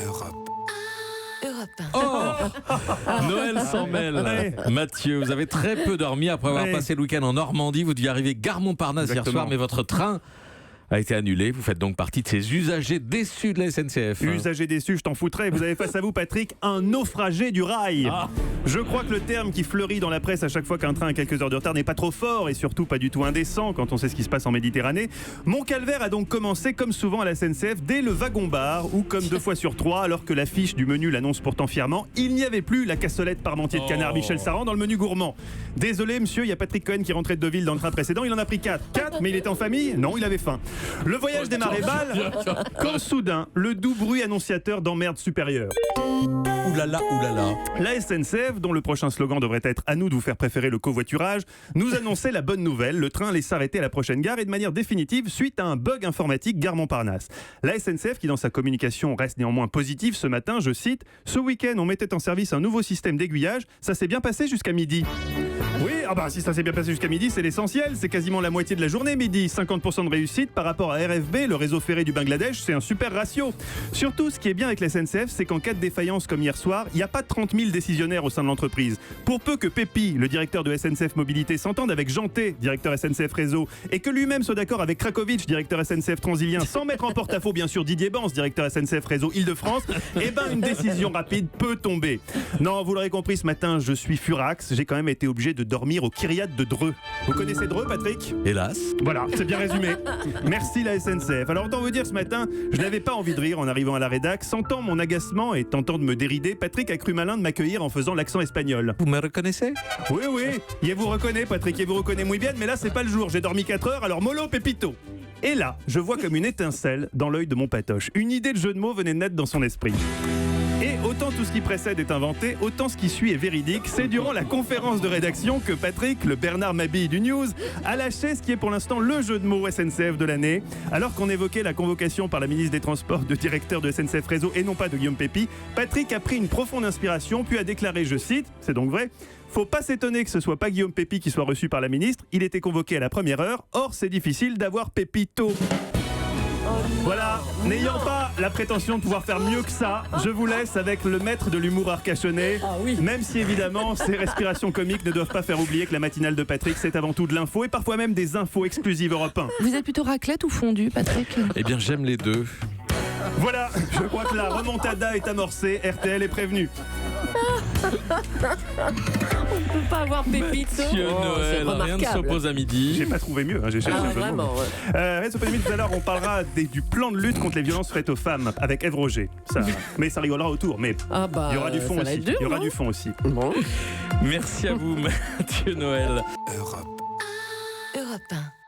Europe. Noël s'en mêle. Ouais. Mathieu, vous avez très peu dormi après avoir Ouais. passé le week-end en Normandie. Vous deviez arriver gare Montparnasse hier Exactement. soir, mais votre train a été annulé. Vous faites donc partie de ces usagers déçus de la SNCF. Usager déçu, je t'en foutrais. Vous avez face à vous, Patrick, un naufragé du rail. Ah. Je crois que le terme qui fleurit dans la presse à chaque fois qu'un train a quelques heures de retard n'est pas trop fort et surtout pas du tout indécent quand on sait ce qui se passe en Méditerranée. Mon calvaire a donc commencé comme souvent à la SNCF dès le wagon-bar où, comme 2 fois sur 3, alors que l'affiche du menu l'annonce pourtant fièrement, il n'y avait plus la cassolette parmentier de canard Michel Saran dans le menu gourmand. Désolé monsieur, il y a Patrick Cohen qui rentrait de Deauville dans le train précédent, il en a pris 4. 4, mais il était en famille? Non, il avait faim. Le voyage démarrait balle quand soudain, le doux bruit annonciateur d'emmerde supérieure. Oulala, oulala. La SNCF, dont le prochain slogan devrait être « À nous de vous faire préférer le covoiturage », nous annonçait la bonne nouvelle. Le train allait s'arrêter à la prochaine gare et de manière définitive suite à un bug informatique gare Montparnasse. La SNCF, qui dans sa communication reste néanmoins positive ce matin, je cite « Ce week-end, on mettait en service un nouveau système d'aiguillage. Ça s'est bien passé jusqu'à midi. » Oui, si ça s'est bien passé jusqu'à midi, c'est l'essentiel. C'est quasiment la moitié de la journée, midi. 50% de réussite par rapport à RFB, le réseau ferré du Bangladesh, c'est un super ratio. Surtout, ce qui est bien avec la SNCF, c'est qu'en cas de défaillance comme hier soir, il n'y a pas 30 000 décisionnaires au sein de l'entreprise. Pour peu que Pépi, le directeur de SNCF Mobilité, s'entende avec Janté, directeur SNCF Réseau, et que lui-même soit d'accord avec Krakovic, directeur SNCF Transilien, sans mettre en porte-à-faux bien sûr Didier Bans, directeur SNCF Réseau Île-de-France, eh ben une décision rapide peut tomber. Non, vous l'aurez compris, ce matin, je suis furax. J'ai quand même été obligé de dormir au Kyriat de Dreux. Vous connaissez Dreux, Patrick ? Hélas. Voilà, c'est bien résumé. Merci la SNCF. Alors autant vous dire, ce matin, je n'avais pas envie de rire en arrivant à la rédac. Sentant mon agacement et tentant de me dérider, Patrick a cru malin de m'accueillir en faisant l'accent espagnol. Vous me reconnaissez? Oui, il vous reconnaît, Patrick, il vous reconnaît muy bien, mais là c'est pas le jour. J'ai dormi 4 heures, alors mollo pepito. Et là, je vois comme une étincelle dans l'œil de mon patoche. Une idée de jeu de mots venait de naître dans son esprit. Et autant tout ce qui précède est inventé, autant ce qui suit est véridique. C'est durant la conférence de rédaction que Patrick, le Bernard Mabille du News, a lâché ce qui est pour l'instant le jeu de mots SNCF de l'année. Alors qu'on évoquait la convocation par la ministre des Transports de directeur de SNCF Réseau et non pas de Guillaume Pépi, Patrick a pris une profonde inspiration puis a déclaré, je cite, c'est donc vrai, « Faut pas s'étonner que ce soit pas Guillaume Pépi qui soit reçu par la ministre, il était convoqué à la première heure, or c'est difficile d'avoir Pépito. » Voilà, n'ayant pas la prétention de pouvoir faire mieux que ça, je vous laisse avec le maître de l'humour arcachonné. Même si évidemment, ces respirations comiques ne doivent pas faire oublier que la matinale de Patrick, c'est avant tout de l'info et parfois même des infos exclusives Europe 1. Vous êtes plutôt raclette ou fondue, Patrick? Eh bien, j'aime les deux. Voilà, je crois que la remontada est amorcée, RTL est prévenu. On peut pas avoir Pépito. Monsieur Noël, rien ne s'oppose à midi. J'ai pas trouvé mieux, j'ai cherché un jeu de mots. Vraiment, ouais. Rien ne s'oppose à midi. Tout à l'heure, on parlera du plan de lutte contre les violences faites aux femmes avec Ève Roger. Mais ça rigolera autour, mais il y aura du fond aussi. Il y aura du fond aussi. Bon. Merci à vous, Mathieu Noël. Europe. Europe 1.